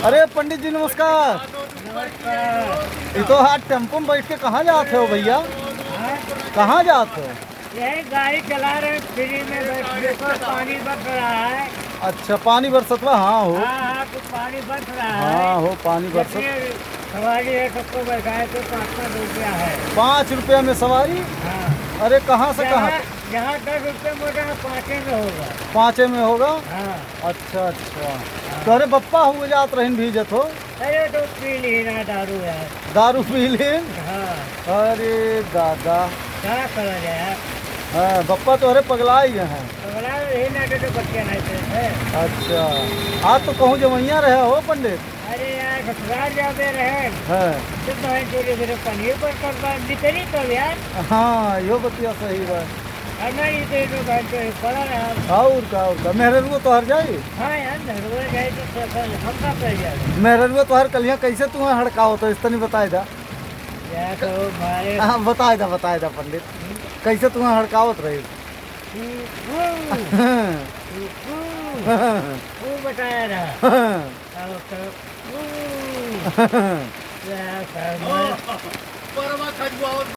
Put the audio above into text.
अरे पंडित जी नमस्कार। नमस्कार। ये तो आज टेम्पो में बैठ के कहाँ जाते हो भैया? कहाँ जाते हो? यही गाड़ी चला रहे हैं, फ्री में देखो पानी बरस रहा है। अच्छा पानी बरसतवा। हाँ हो। हाँ कुछ पानी बरस रहा है। हाँ हो पानी बरसत। जितने सवारी है सबको बैठाए तो 500 रुपया है। 5 रुपया में सवारी? हाँ अरे कहाँ से कहाँ? यहाँ 10 रुपये मोटा 5 में होगा। 5 में होगा? हाँ। अच्छा अच्छा। तो अरे बप्पा हुए जात रहीन भीजत हो? अरे तो पी ली ना दारू है। दारू पी लेन? हाँ अरे दादा। क्या करा जाए। हाँ बप्पा तो अरे पगला ही हैं। पगला यही नाटे तो बच्चे नहीं थे। अच्छा आज तो कहूँ जमैया रहे हो पंडित? अरे यार ससुराल जाते रहे हाँ तो बहन चोरी फिर पनीर पर कर निकली तो यार। हाँ यो बतिया सही बात। नहीं तो बहन चोरी पड़ा रहा। और का मेहररुआ तो हर जाई? हाँ यार नरवा गए तो हम का कर जाए। मेहररुआ तो हर कलिया कैसे तुम्हें हड़काओ तो इस नहीं बताए दा? यार तो हमारे हाँ बताए दा पंडित कैसे तुम्हें हड़कावत रही? वो बताया रहा। तो